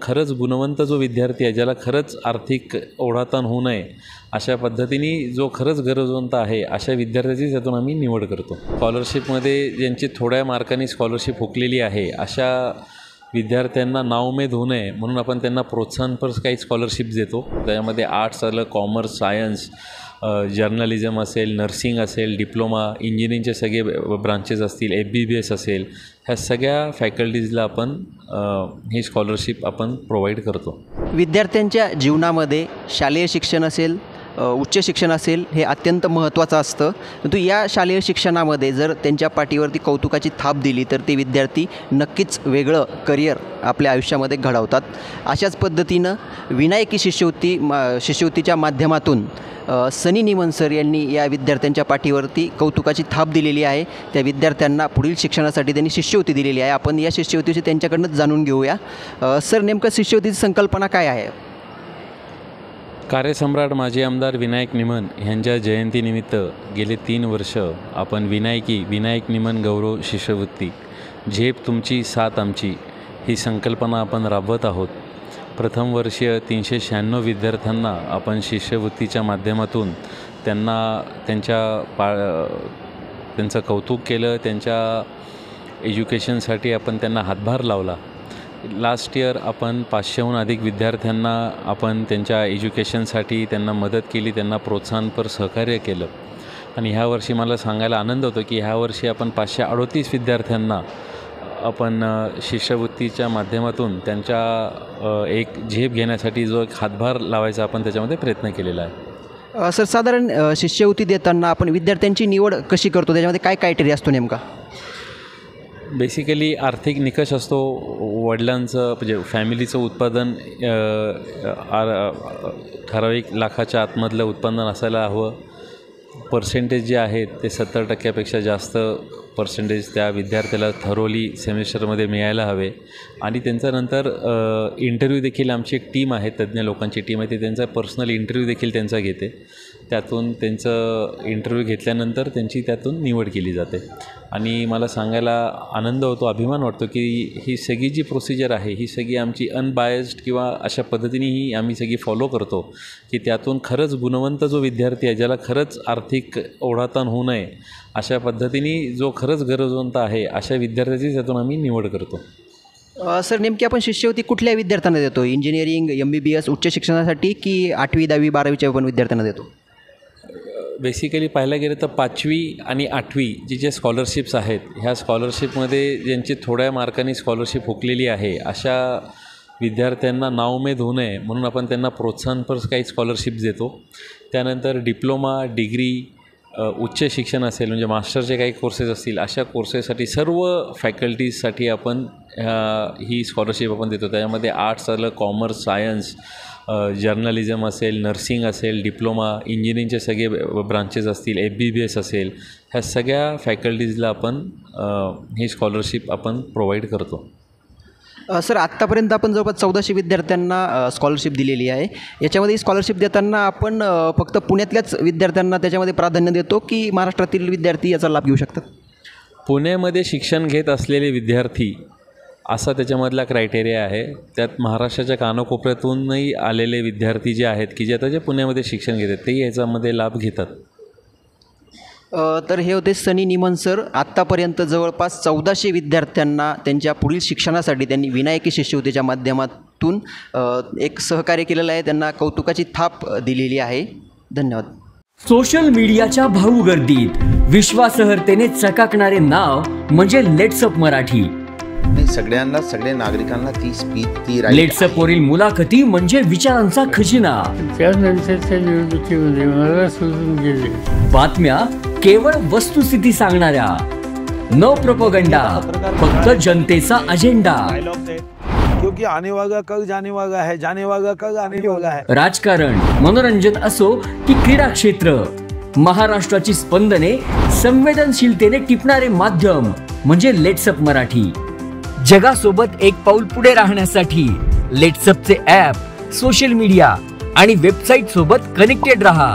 खरंच गुणवंत जो विद्यार्थी आहे, ज्याला खरंच आर्थिक ओढाताण होऊ नये अशा पद्धतीने जो खरंच गरजवंत आहे अशा विद्यार्थ्याची त्यातून आम्ही निवड करतो. स्कॉलरशिपमध्ये ज्यांची थोड्या मार्कांनी स्कॉलरशिप हुकलेली आहे अशा विद्यार्थ्यांना नाउमेद होऊ नये म्हणून आपण त्यांना प्रोत्साहनपर काही स्कॉलरशिप्स देतो. त्याच्यामध्ये आर्ट्स आलं, कॉमर्स, सायन्स, जर्नलिझम असेल, नर्सिंग असेल, डिप्लोमा, इंजिनिअरिंगचे सगळे ब्रांचेस असतील, FBBS असेल, ह्या सगळ्या फॅकल्टीजला आपण ही स्कॉलरशिप आपण प्रोव्हाइड करतो. विद्यार्थ्यांच्या जीवनामध्ये शालेय शिक्षण असेल, उच्च शिक्षण असेल, हे अत्यंत महत्त्वाचं असतं. परंतु या शालेय शिक्षणामध्ये जर त्यांच्या पाठीवरती कौतुकाची थाप दिली तर ते विद्यार्थी नक्कीच वेगळं करिअर आपल्या आयुष्यामध्ये घडवतात. अशाच पद्धतीनं विनायकी शिष्यवृत्तीच्या माध्यमातून सनी निमन सर यांनी या विद्यार्थ्यांच्या पाठीवरती कौतुकाची थाप दिलेली आहे. त्या विद्यार्थ्यांना पुढील शिक्षणासाठी त्यांनी शिष्यवृत्ती दिलेली आहे. आपण या शिष्यवृत्तीची त्यांच्याकडून जाणून घेऊया. सर, नेमकं शिष्यवृत्तीची संकल्पना काय आहे? कार्यसम्राट माजी आमदार विनायक निमन यांच्या जयंतीनिमित्त गेले 3 वर्ष आपण विनायक निमन गौरव शिष्यवृत्ती, झेप तुमची साथ आमची, ही संकल्पना आपण राबवत आहोत. प्रथम वर्षीय 396 विद्यार्थ्यांना आपण शिष्यवृत्तीच्या माध्यमातून त्यांचं कौतुक केलं. त्यांच्या एज्युकेशनसाठी आपण त्यांना हातभार लावला. लास्ट इयर आपण 500हून अधिक विद्यार्थ्यांना आपण त्यांच्या एज्युकेशनसाठी त्यांना मदत केली, त्यांना प्रोत्साहनपर सहकार्य केलं. आणि ह्या वर्षी मला सांगायला आनंद होतो की ह्या वर्षी आपण 538 विद्यार्थ्यांना आपण शिष्यवृत्तीच्या माध्यमातून त्यांच्या एक झेप घेण्यासाठी जो एक हातभार लावायचा आपण त्याच्यामध्ये प्रयत्न केलेला आहे. सर, साधारण शिष्यवृत्ती देताना आपण विद्यार्थ्यांची निवड कशी करतो? त्याच्यामध्ये काय क्रायटेरिया असतो नेमका? बेसिकली आर्थिक निकष असतो. वडिलांचं म्हणजे फॅमिलीचं उत्पादन ठराविक लाखाच्या आतमधलं उत्पादन असायला हवं. पर्सेंटेज जे आहेत ते 70% जास्त पर्सेंटेज त्या विद्यार्थ्याला थरोली सेमिस्टरमध्ये मिळायला हवे. आणि त्यांचा नंतर इंटरव्ह्यू देखील आमची एक टीम आहे, तज्ज्ञ लोकांची टीम आहे, ती त्यांचा पर्सनल इंटरव्ह्यू देखील त्यांचा घेते. त्यातून त्यांचं इंटरव्ह्यू घेतल्यानंतर त्यांची त्यातून निवड केली जाते. आणि मला सांगायला आनंद होतो, अभिमान वाटतो की ही सगळी जी प्रोसिजर आहे ही सगळी आमची अनबायस्ड किंवा अशा पद्धतीनेही आम्ही सगळी फॉलो करतो की त्यातून खरंच गुणवंत जो विद्यार्थी आहे, ज्याला खरंच आर्थिक ओढाताण होऊ नये अशा पद्धतीने जो खरंच गरजवंत आहे अशा विद्यार्थ्याची त्यातून आम्ही निवड करतो. सर, नेमकी आपण शिष्यवृत्ती कुठल्या विद्यार्थ्यांना देतो? इंजिनिअरिंग, MBBS उच्च शिक्षणासाठी की 8वी, 10वी, 12वीच्या पण विद्यार्थ्यांना देतो? बेसिकली पाहायला गेलं तर 5वी आणि 8वी जे स्कॉलरशिप्स आहेत, ह्या स्कॉलरशिपमध्ये ज्यांची थोड्या मार्कांनी स्कॉलरशिप हुकलेली आहे अशा विद्यार्थ्यांना नाउमेद होऊ नये म्हणून आपण त्यांना प्रोत्साहनपर काही स्कॉलरशिप्स देतो. त्यानंतर डिप्लोमा, डिग्री, उच्च शिक्षण असेल म्हणजे मास्टरचे काही कोर्सेस असतील अशा कोर्सेससाठी सर्व फॅकल्टीजसाठी आपण ही स्कॉलरशिप आपण देतो. त्याच्यामध्ये आर्ट्स आलं, कॉमर्स, सायन्स, जर्नलिझम असेल, नर्सिंग असेल, डिप्लोमा, इंजिनिअरिंगचे सगळे ब्रांचेस असतील, FBBS असेल, ह्या सगळ्या फॅकल्टीजला आपण ही स्कॉलरशिप आपण प्रोव्हाइड करतो. सर, आत्तापर्यंत आपण जवळपास 1400 विद्यार्थ्यांना स्कॉलरशिप दिलेली आहे. याच्यामध्ये स्कॉलरशिप देताना आपण फक्त पुण्यातल्याच विद्यार्थ्यांना त्याच्यामध्ये प्राधान्य देतो की महाराष्ट्रातील विद्यार्थी याचा लाभ घेऊ शकतात? पुण्यामध्ये शिक्षण घेत असलेले विद्यार्थी असा त्याच्यामधला क्रायटेरिया आहे. त्यात महाराष्ट्राच्या कानाकोपऱ्यातूनही आलेले विद्यार्थी जे आहेत की जे पुण्यामध्ये शिक्षण घेतात ते याच्यामध्ये लाभ घेतात. तर हे होते सनी निमन सर. आत्तापर्यंत जवळपास 1400 विद्यार्थ्यांना त्यांच्या पुढील शिक्षणासाठी त्यांनी विनायकी शिष्यवृत्तीच्या माध्यमातून एक सहकार्य केलेलं आहे. त्यांना कौतुकाची थाप दिलेली आहे. धन्यवाद. सोशल मीडियाच्या भाऊ गर्दीत विश्वासार्हतेने चकाकणारे नाव म्हणजे लेट्सअप मराठी. सगळ्यांना, सगळ्या नागरिकांना ती स्पीच, ती लेट्सअप वरील मुलाखती म्हणजे विचारांचा खजिना. त्यानंतरच्या निवडणुकीमध्ये मला सोडून गेले. बातम्या केवळ वस्तुस्थिती सांगणाऱ्या, न प्रोपगंडा, फक्त जनतेचा अजेंडा. क्योंकि आने वाला कल जाने वाला है, जाने वाला कल आने वाला है. राजकारण, मनोरंजन असो की क्रीडा क्षेत्र, महाराष्ट्राची स्पंदने संवेदनशीलतेने टिपणारे माध्यम म्हणजे लेट्सअप मराठी. जगासोबत एक पाऊल पुढे राहण्यासाठी लेट्सअपचे ॲप, सोशल मीडिया आणि वेबसाईट सोबत कनेक्टेड रहा.